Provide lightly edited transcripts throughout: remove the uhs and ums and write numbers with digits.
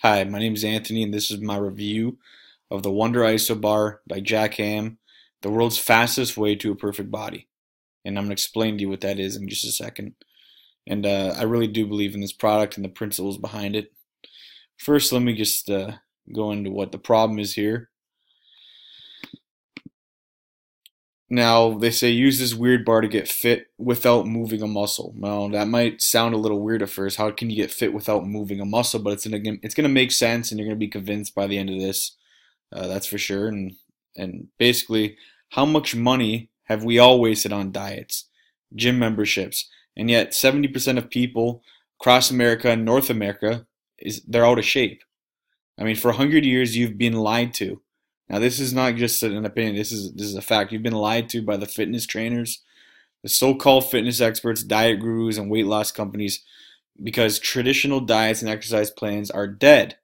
Hi, my name is Anthony, and this is my review of the Wonder Isobar by Jack Ham, the world's fastest way to a perfect body. And I'm going to explain to you what that is in just a second. And I really do believe in this product and the principles behind it. First, let me just go into what the problem is here. Now, they say use this weird bar to get fit without moving a muscle. Well, that might sound a little weird at first. How can you get fit without moving a muscle? But it's gonna make sense, and you're gonna be convinced by the end of this. That's for sure. And basically, how much money have we all wasted on diets, gym memberships, and yet 70% of people across America and North America they're out of shape. I mean, for 100 years, you've been lied to. Now, this is not just an opinion. This is a fact. You've been lied to by the fitness trainers, the so-called fitness experts, diet gurus, and weight loss companies because traditional diets and exercise plans are dead.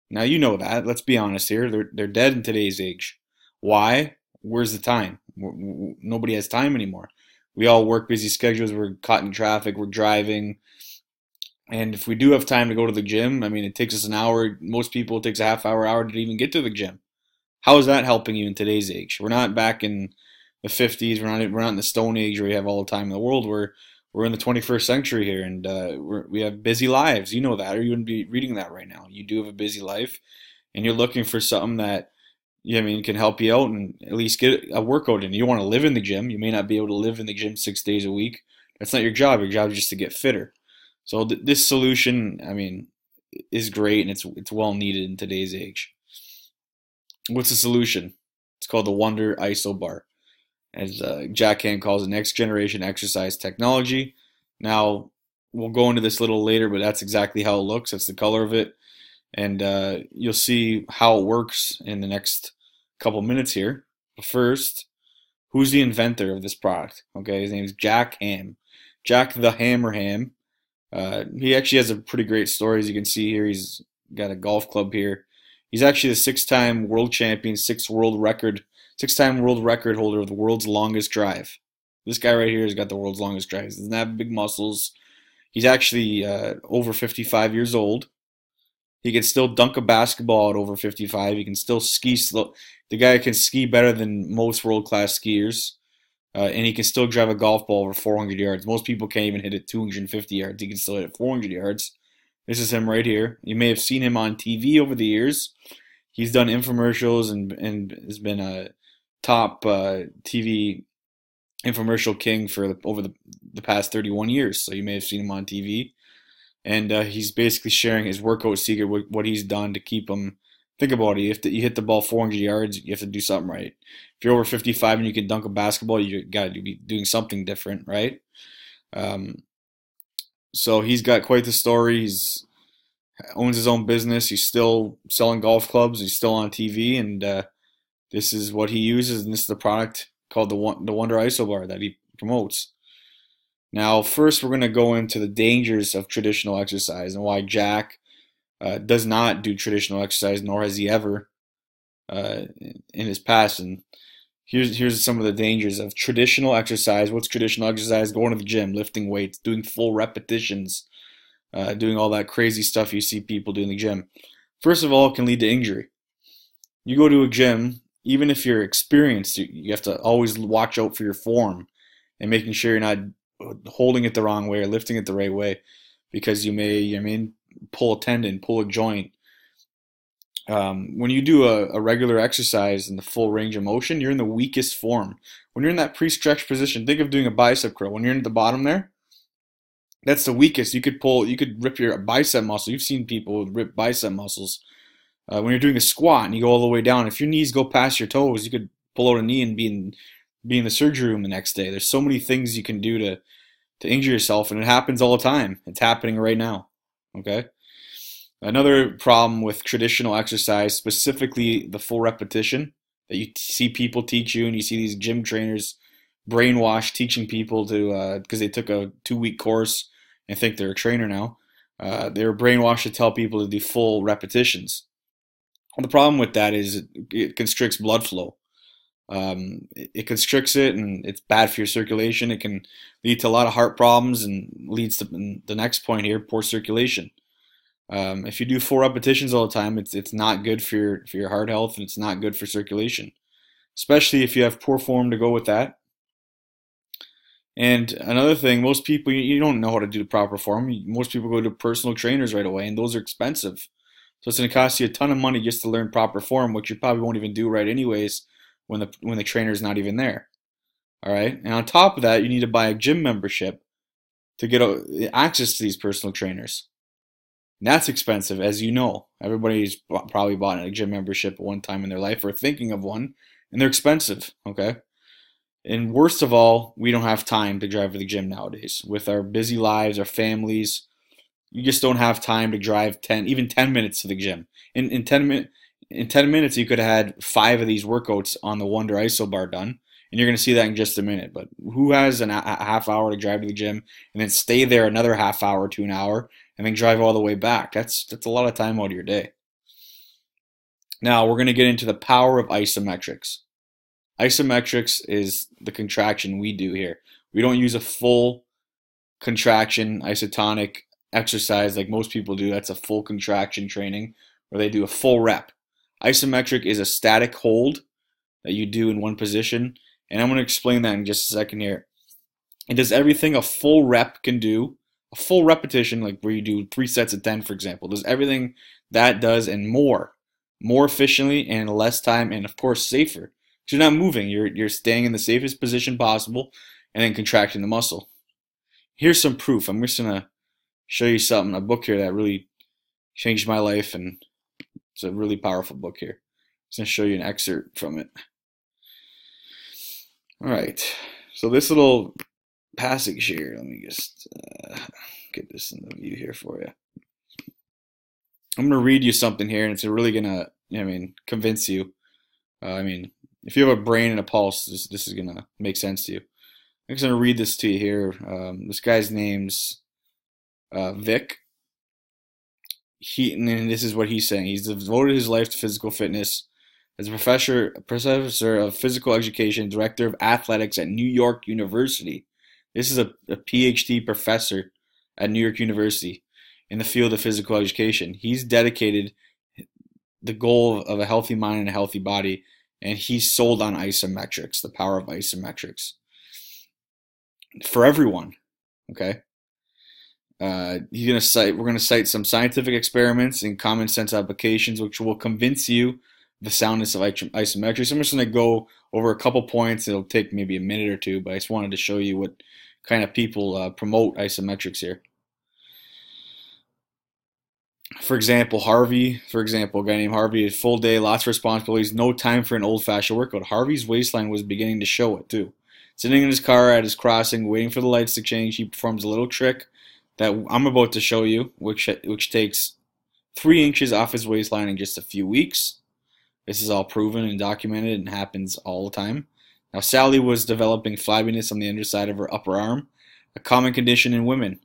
Now you know that. Let's be honest here. They're dead in today's age. Why? Where's the time? Nobody has time anymore. We all work busy schedules. We're caught in traffic. We're driving. And if we do have time to go to the gym, I mean, it takes us an hour. Most people, it takes a half hour to even get to the gym. How is that helping you in today's age? We're not back in the 50s. We're not in the Stone Age where we have all the time in the world. We're in the 21st century here, and we have busy lives. You know that, or you wouldn't be reading that right now. You do have a busy life, and you're looking for something that can help you out and at least get a workout in. You don't want to live in the gym. You may not be able to live in the gym 6 days a week. That's not your job. Your job is just to get fitter. So this solution, I mean, is great, and it's well needed in today's age. What's the solution? It's called the Wonder Iso Bar, as Jack Ham calls it, next generation exercise technology. Now, we'll go into this a little later, but that's exactly how it looks. That's the color of it. And you'll see how it works in the next couple minutes here. But first, who's the inventor of this product? Okay, his name's Jack Ham. Jack the Hammer Ham. He actually has a pretty great story, as you can see here. He's got a golf club here. He's actually the six-time world champion, six-time world record holder of the world's longest drive. This guy right here has got the world's longest drive. He doesn't have big muscles. He's actually over 55 years old. He can still dunk a basketball at over 55. He can still ski slow. The guy can ski better than most world-class skiers. And he can still drive a golf ball over 400 yards. Most people can't even hit it 250 yards. He can still hit it 400 yards. This is him right here. You may have seen him on TV over the years. He's done infomercials and has been a top TV infomercial king for over the past 31 years. So you may have seen him on TV. And he's basically sharing his workout secret, what he's done to keep him. Think about it. If you hit the ball 400 yards, you have to do something right. If you're over 55 and you can dunk a basketball, you got to be doing something different, right? So he's got quite the story. He's owns his own business. He's still selling golf clubs. He's still on TV, and this is what he uses, and this is the product called the Wonder Iso Bar that he promotes. Now, first, we're going to go into the dangers of traditional exercise and why Jack does not do traditional exercise, nor has he ever in his past. And here's some of the dangers of traditional exercise. What's traditional exercise? Going to the gym, lifting weights, doing full repetitions, doing all that crazy stuff you see people do in the gym. First of all, it can lead to injury. You go to a gym, even if you're experienced, you have to always watch out for your form and making sure you're not holding it the wrong way or lifting it the right way, because you may, pull a tendon, pull a joint. When you do a regular exercise in the full range of motion, you're in the weakest form. When you're in that pre-stretch position, think of doing a bicep curl. When you're in the bottom there, that's the weakest. You could rip your bicep muscle. You've seen people rip bicep muscles. When you're doing a squat and you go all the way down, if your knees go past your toes, you could pull out a knee and be in the surgery room the next day. There's so many things you can do to injure yourself, and it happens all the time. It's happening right now. Okay? Another problem with traditional exercise, specifically the full repetition that you see people teach you, and you see these gym trainers brainwash teaching people to because they took a 2-week course and think they're a trainer now. They're brainwashed to tell people to do full repetitions. Well, the problem with that is it constricts blood flow. It constricts it, and it's bad for your circulation. It can lead to a lot of heart problems and leads to the next point here, poor circulation. If you do 4 repetitions all the time, it's not good for your heart health, and it's not good for circulation, especially if you have poor form to go with that. And another thing, most people, you don't know how to do the proper form. Most people go to personal trainers right away, and those are expensive. So it's going to cost you a ton of money just to learn proper form, which you probably won't even do right anyways when the trainer's not even there. All right. And on top of that, you need to buy a gym membership to get access to these personal trainers. And that's expensive, as you know. Everybody's probably bought a gym membership at one time in their life or thinking of one, and they're expensive. Okay. And worst of all, we don't have time to drive to the gym nowadays. With our busy lives, our families, you just don't have time to drive even 10 minutes to the gym. In 10 minutes, you could have had 5 of these workouts on the Wonder Isobar done, and you're going to see that in just a minute. But who has a half hour to drive to the gym and then stay there another half hour to an hour and then drive all the way back? That's a lot of time out of your day. Now we're going to get into the power of isometrics. Isometrics is the contraction we do here. We don't use a full contraction isotonic exercise like most people do. That's a full contraction training where they do a full rep. Isometric is a static hold that you do in one position, and I'm going to explain that in just a second here. It does everything a full rep can do, a full repetition, like where you do 3 sets of 10, for example. It does everything that does and more efficiently and in less time, and of course safer. You're not moving. You're staying in the safest position possible and then contracting the muscle. Here's some proof. I'm just going to show you something, a book here that really changed my life, and it's a really powerful book here. I'm just going to show you an excerpt from it. All right. So this little passage here, let me just get this in the view here for you. I'm going to read you something here, and it's really going to, convince you. If you have a brain and a pulse, this is going to make sense to you. I'm just going to read this to you here. This guy's name's Vic. And this is what he's saying. He's devoted his life to physical fitness. As a professor of physical education, director of athletics at New York University. This is a PhD professor at New York University in the field of physical education. He's dedicated the goal of a healthy mind and a healthy body, and he's sold on isometrics, the power of isometrics for everyone. Okay. We're going to cite some scientific experiments and common sense applications, which will convince you the soundness of isometrics. I'm just going to go over a couple points. It'll take maybe a minute or two, but I just wanted to show you what kind of people promote isometrics here. For example, a guy named Harvey, a full day, lots of responsibilities, no time for an old-fashioned workout. Harvey's waistline was beginning to show it too. Sitting in his car at his crossing, waiting for the lights to change, he performs a little trick that I'm about to show you, which takes 3 inches off his waistline in just a few weeks. This is all proven and documented and happens all the time. Now, Sally was developing flabbiness on the underside of her upper arm, a common condition in women.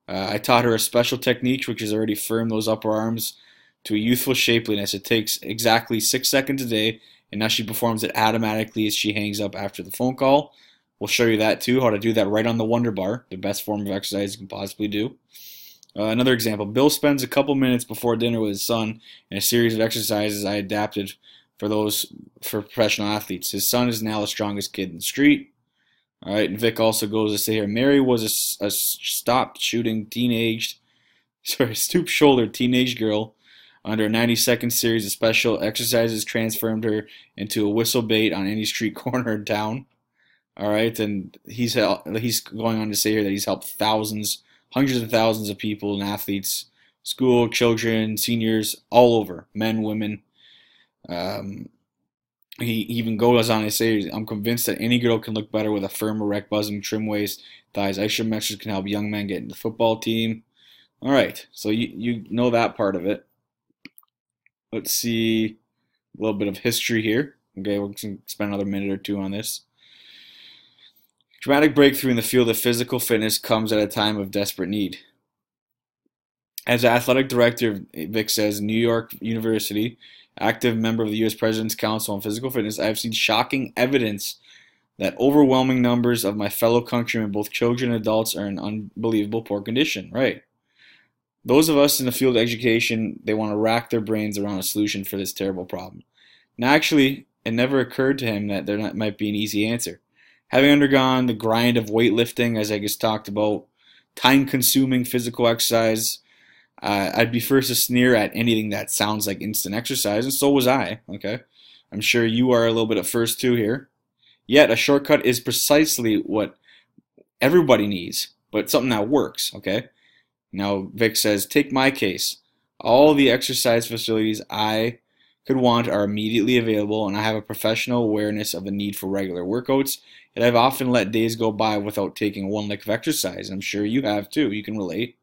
I taught her a special technique which has already firmed those upper arms to a youthful shapeliness. It takes exactly 6 seconds a day, and now she performs it automatically as she hangs up after the phone call. We'll show you that too, how to do that right on the Wonder Bar, the best form of exercise you can possibly do. Another example, Bill spends a couple minutes before dinner with his son in a series of exercises I adapted for professional athletes. His son is now the strongest kid in the street. All right, and Vic also goes to say here, Mary was a stoop-shouldered teenage girl. Under a 90-second series of special exercises, transformed her into a whistle bait on any street corner in town. All right, and he's going on to say here that he's helped hundreds of thousands of people and athletes, school, children, seniors, all over, men, women. He even goes on to say, I'm convinced that any girl can look better with a firm, erect, buzzing, trim waist, thighs. Isometrics can help young men get into the football team. All right, so you know that part of it. Let's see a little bit of history here. Okay, we're going to spend another minute or two on this. Dramatic breakthrough in the field of physical fitness comes at a time of desperate need. As athletic director, Vic says, New York University, active member of the U.S. President's Council on Physical Fitness, I have seen shocking evidence that overwhelming numbers of my fellow countrymen, both children and adults, are in unbelievable poor condition. Right. Those of us in the field of education, they want to rack their brains around a solution for this terrible problem. Now, actually, it never occurred to him that might be an easy answer. Having undergone the grind of weightlifting, as I just talked about, time-consuming physical exercise, I'd be first to sneer at anything that sounds like instant exercise, and so was I. Okay, I'm sure you are a little bit at first too here. Yet, a shortcut is precisely what everybody needs, but something that works. Okay. Now, Vic says, take my case. All the exercise facilities I could want are immediately available, and I have a professional awareness of the need for regular workouts. And I've often let days go by without taking one lick of exercise. I'm sure you have too. You can relate.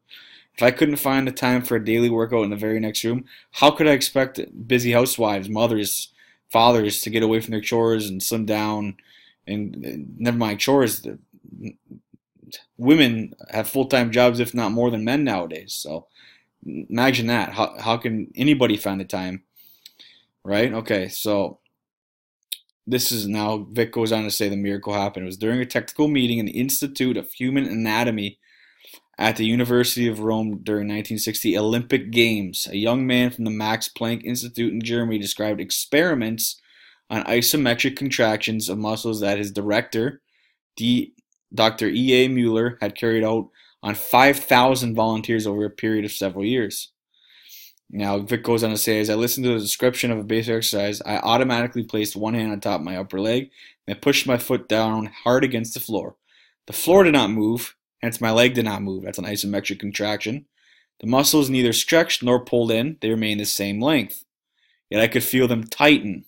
If I couldn't find the time for a daily workout in the very next room, how could I expect busy housewives, mothers, fathers to get away from their chores and slim down? And never mind chores, women have full-time jobs, if not more than men nowadays. So imagine that. How can anybody find the time, right? Okay, so this is now, Vic goes on to say the miracle happened. It was during a technical meeting in the Institute of Human Anatomy at the University of Rome during 1960 Olympic Games. A young man from the Max Planck Institute in Germany described experiments on isometric contractions of muscles that his director, Dr. E. A. Mueller, had carried out on 5,000 volunteers over a period of several years. Now, Vic goes on to say, as I listened to the description of a basic exercise, I automatically placed one hand on top of my upper leg and pushed my foot down hard against the floor. The floor did not move, hence my leg did not move. That's an isometric contraction. The muscles neither stretched nor pulled in. They remained the same length. Yet I could feel them tighten.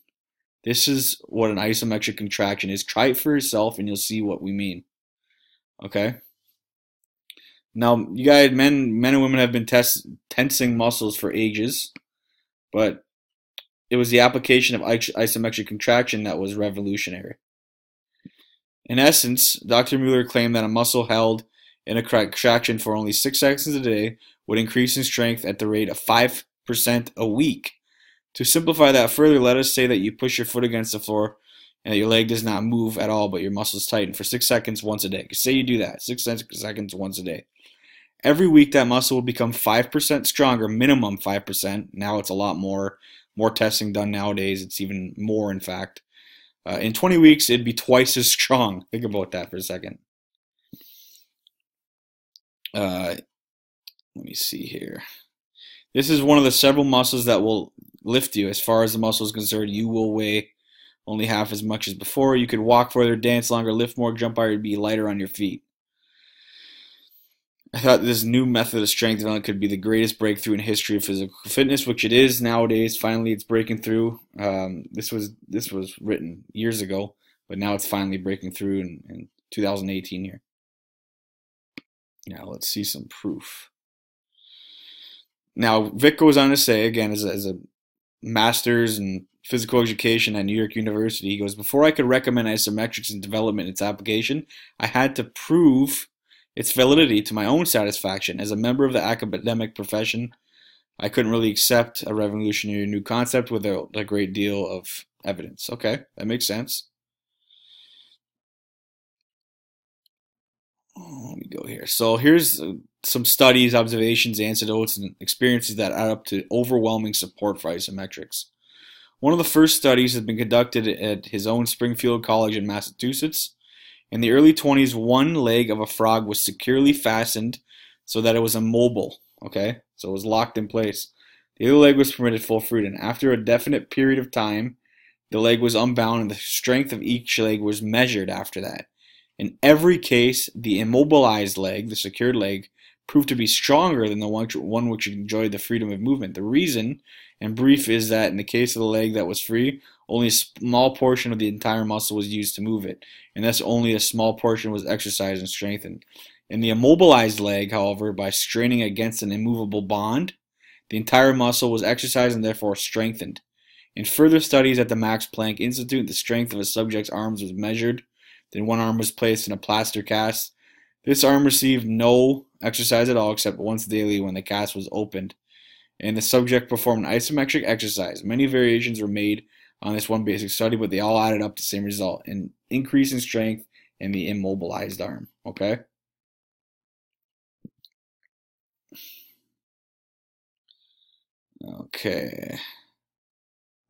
This is what an isometric contraction is. Try it for yourself and you'll see what we mean. Okay? Now, you guys, men and women have been tensing muscles for ages, but it was the application of isometric contraction that was revolutionary. In essence, Dr. Mueller claimed that a muscle held in a contraction for only 6 seconds a day would increase in strength at the rate of 5% a week. To simplify that further, let us say that you push your foot against the floor and that your leg does not move at all, but your muscles tighten for 6 seconds once a day. Say you do that, 6 seconds once a day. Every week that muscle will become 5% stronger, minimum 5%. Now it's a lot more testing done nowadays. It's even more, in fact. In 20 weeks, it'd be twice as strong. Think about that for a second. Let me see here. This is one of the several muscles that will lift you. As far as the muscle is concerned, you will weigh only half as much as before. You could walk further, dance longer, lift more, jump higher, be lighter on your feet. I thought this new method of strength development could be the greatest breakthrough in history of physical fitness, which it is nowadays. Finally, it's breaking through. This was written years ago, but now it's finally breaking through in 2018 here. Now let's see some proof. Now Vic goes on to say, again, as a master's in physical education at New York University, he goes, before I could recommend isometrics in development and its application, I had to prove its validity to my own satisfaction. As a member of the academic profession, I couldn't really accept a revolutionary new concept without a great deal of evidence. Okay, that makes sense. Let me go here. So here's some studies, observations, anecdotes, and experiences that add up to overwhelming support for isometrics. One of the first studies has been conducted at his own Springfield College in Massachusetts. In the early 20s, one leg of a frog was securely fastened so that it was immobile, okay? So it was locked in place. The other leg was permitted full freedom. After a definite period of time, the leg was unbound and the strength of each leg was measured after that. In every case, the immobilized leg, the secured leg, proved to be stronger than the one which enjoyed the freedom of movement. The reason, in brief, is that in the case of the leg that was free, only a small portion of the entire muscle was used to move it, and thus only a small portion was exercised and strengthened. In the immobilized leg, however, by straining against an immovable bond, the entire muscle was exercised and therefore strengthened. In further studies at the Max Planck Institute, the strength of a subject's arms was measured. Then one arm was placed in a plaster cast. This arm received no exercise at all except once daily when the cast was opened, and the subject performed an isometric exercise. Many variations were made on this one basic study, but they all added up to the same result, an increase in strength in the immobilized arm. Okay? Okay,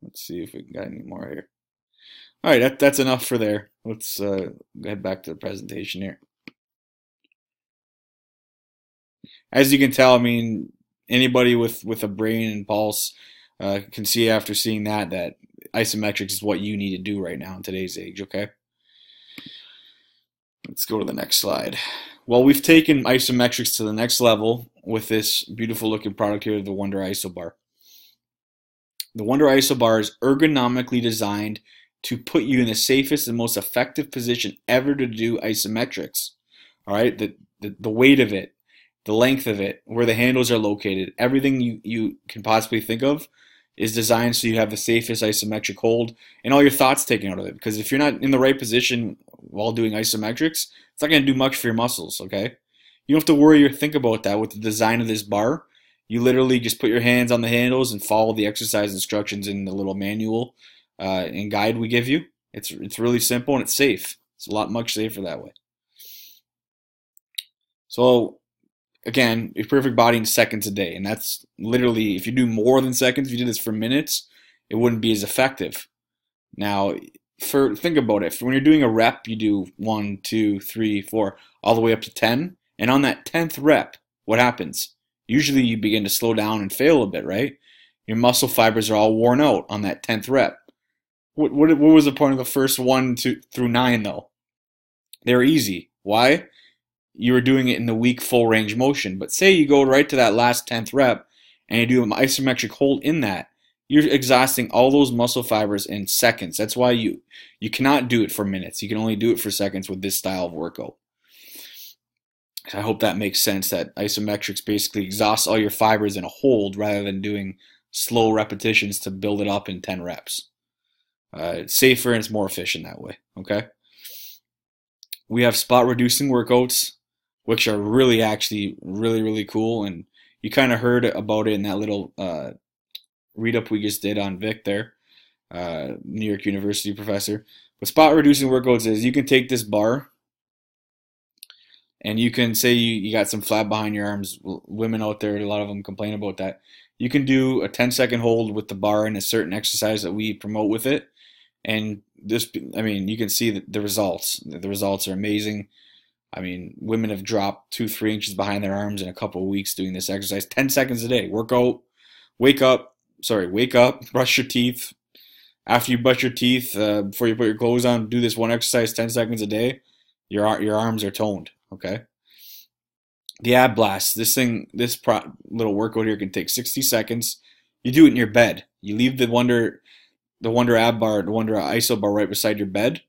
let's see if we got any more here. All right, that's enough for there. Let's head back to the presentation here. As you can tell, I mean, anybody with a brain and pulse can see after seeing that isometrics is what you need to do right now in today's age. Okay, let's go to the next slide. Well, we've taken isometrics to the next level with this beautiful looking product here, the Wonder Isobar. The Wonder Isobar is ergonomically designed to put you in the safest and most effective position ever to do isometrics. All right, the weight of it, the length of it, where the handles are located, everything you can possibly think of is designed so you have the safest isometric hold and all your thoughts taken out of it. Because if you're not in the right position while doing isometrics, it's not going to do much for your muscles, okay? You don't have to worry or think about that with the design of this bar. You literally just put your hands on the handles and follow the exercise instructions in the little manual and guide we give you. It's really simple and it's safe. It's a lot much safer that way. So again, your perfect body in seconds a day, and that's literally, if you do more than seconds, if you did this for minutes, it wouldn't be as effective. Now, think about it. When you're doing a rep, you do 1, 2, 3, 4, all the way up to 10, and on that 10th rep, what happens? Usually you begin to slow down and fail a bit, right? Your muscle fibers are all worn out on that 10th rep. What was the point of the first 1 through 9 though? They're easy. Why? You were doing it in the weak full range motion. But say you go right to that last 10th rep and you do an isometric hold in that, you're exhausting all those muscle fibers in seconds. That's why you cannot do it for minutes. You can only do it for seconds with this style of workout. I hope that makes sense, that isometrics basically exhausts all your fibers in a hold rather than doing slow repetitions to build it up in 10 reps. It's safer and it's more efficient that way, okay? We have spot reducing workouts, which are really actually really cool, and you kind of heard about it in that little read-up we just did on Vic there, New York University professor. But spot reducing workouts is you can take this bar and you can say you got some flat behind your arms. Women out there, a lot of them complain about that. You can do a 10-second hold with the bar in a certain exercise that we promote with it. And this, I mean, you can see the results. The results are amazing. I mean, women have dropped 2-3 inches behind their arms in a couple of weeks doing this exercise. 10 seconds a day. Wake up, brush your teeth. After you brush your teeth, before you put your clothes on, do this one exercise 10 seconds a day. Your arms are toned, okay? The ab blast. This little workout here can take 60 seconds. You do it in your bed. You leave the Wonder ab bar, the Wonder ISO bar right beside your bed.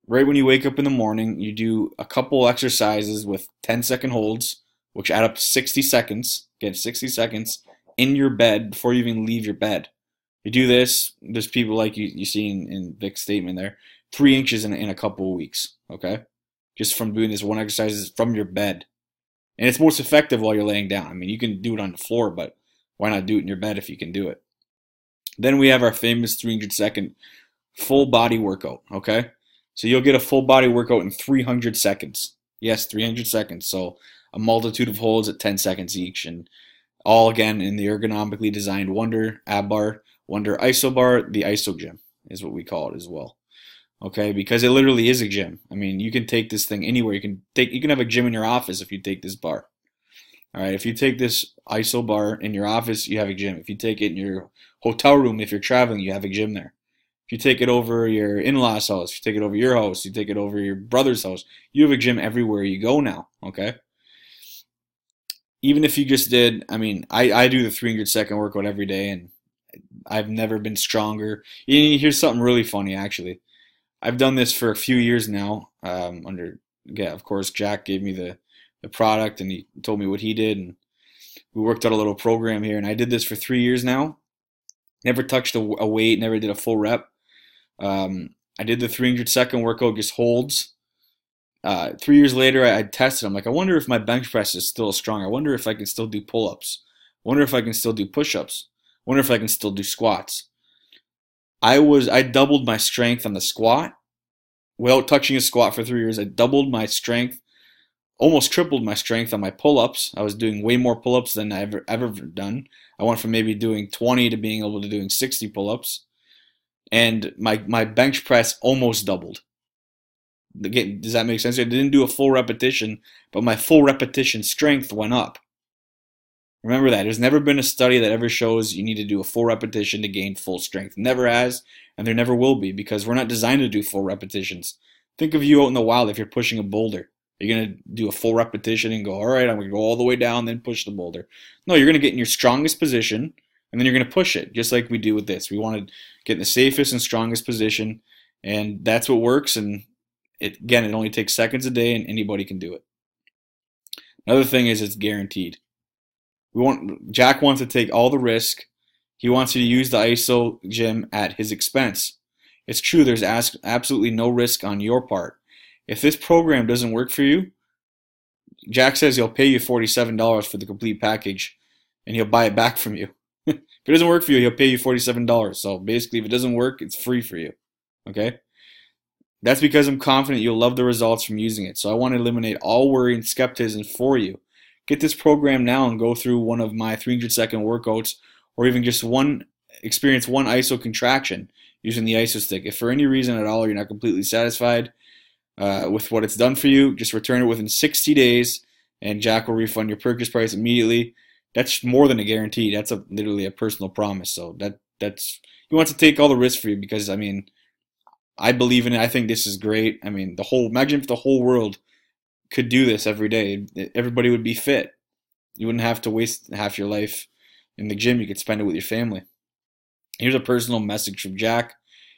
Right when you wake up in the morning, you do a couple exercises with 10-second holds, which add up to 60 seconds. Again, 60 seconds in your bed before you even leave your bed. You do this, there's people like you see in Vic's statement there, 3 inches in a couple of weeks, okay? Just from doing this one exercise from your bed. And it's most effective while you're laying down. I mean, you can do it on the floor, but why not do it in your bed if you can do it? Then we have our famous 300-second full body workout, okay? So you'll get a full body workout in 300 seconds. Yes, 300 seconds. So a multitude of holds at 10 seconds each. And all, again, in the ergonomically designed Wonder ab bar, Wonder Isobar, the Iso Gym is what we call it as well. Okay, because it literally is a gym. I mean, you can take this thing anywhere. You can have a gym in your office if you take this bar. All right, if you take this ISO bar in your office, you have a gym. If you take it in your hotel room, if you're traveling, you have a gym there. If you take it over your in-laws' house, if you take it over your house, you take it over your brother's house, you have a gym everywhere you go now, okay? Even if you just did, I mean, I do the 300-second workout every day, and I've never been stronger. Here's something really funny, actually. I've done this for a few years now. Of course, Jack gave me the product and he told me what he did, and we worked out a little program here. And I did this for 3 years now. Never touched a weight, never did a full rep. I did the 300-second workout, just holds. 3 years later, I tested. I'm like, I wonder if my bench press is still strong. I wonder if I can still do pull-ups. I wonder if I can still do push-ups. I wonder if I can still do squats. I doubled my strength on the squat without touching a squat for 3 years. I doubled my strength almost tripled my strength on my pull-ups. I was doing way more pull-ups than I ever done. I went from maybe doing 20 to being able to doing 60 pull-ups. And my bench press almost doubled. Again, does that make sense? I didn't do a full repetition, but my full repetition strength went up. Remember that. There's never been a study that ever shows you need to do a full repetition to gain full strength. Never has, and there never will be, because we're not designed to do full repetitions. Think of you out in the wild if you're pushing a boulder. You're going to do a full repetition and go, all right, I'm going to go all the way down, then push the boulder. No, you're going to get in your strongest position, and then you're going to push it, just like we do with this. We want to get in the safest and strongest position, and that's what works. And it only takes seconds a day, and anybody can do it. Another thing is it's guaranteed. Jack wants to take all the risk. He wants you to use the ISO gym at his expense. It's true, there's absolutely no risk on your part. If this program doesn't work for you, Jack says he'll pay you $47 for the complete package, and he'll buy it back from you. If it doesn't work for you, he'll pay you $47. So basically, if it doesn't work, it's free for you. Okay? That's because I'm confident you'll love the results from using it. So I want to eliminate all worry and skepticism for you. Get this program now and go through one of my 300-second workouts, or even just experience one ISO contraction using the ISO stick. If for any reason at all you're not completely satisfied with what it's done for you, just return it within 60 days, and Jack will refund your purchase price immediately. That's more than a guarantee. That's literally a personal promise. So that's he wants to take all the risk for you, because I believe in it. I think this is great. Imagine if the whole world could do this every day. Everybody would be fit. You wouldn't have to waste half your life in the gym. You could spend it with your family. Here's a personal message from Jack.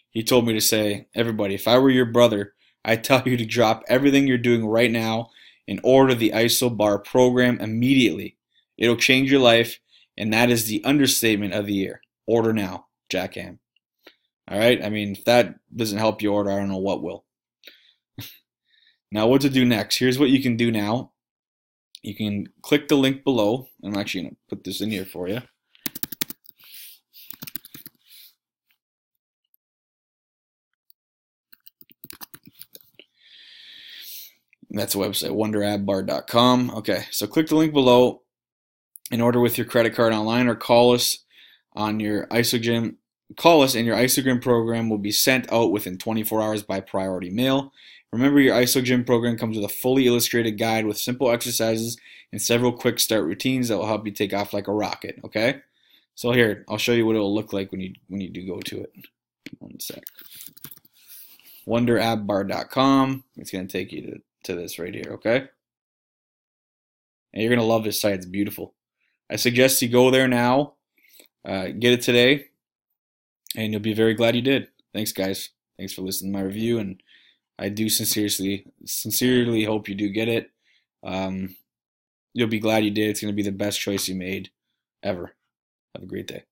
He told me to say, everybody, if I were your brother, I'd tell you to drop everything you're doing right now and order the Isobar program immediately. It'll change your life, and that is the understatement of the year. Order now, Jack Ham. All right? If that doesn't help you order, I don't know what will. Now, what to do next? Here's what you can do now. You can click the link below. I'm actually going to put this in here for you. That's the website, wonderabbar.com. Okay, so click the link below and order with your credit card online, or call us on your IsoGym. Call us and your IsoGym program will be sent out within 24 hours by priority mail. Remember, your IsoGym program comes with a fully illustrated guide with simple exercises and several quick start routines that will help you take off like a rocket, okay? So here, I'll show you what it will look like when you do go to it. One sec. wonderabbar.com. It's going to take you to this right here, okay? And you're going to love this site. It's beautiful. I suggest you go there now, get it today, and you'll be very glad you did. Thanks, guys. Thanks for listening to my review, and I do sincerely hope you do get it. You'll be glad you did. It's going to be the best choice you made ever. Have a great day.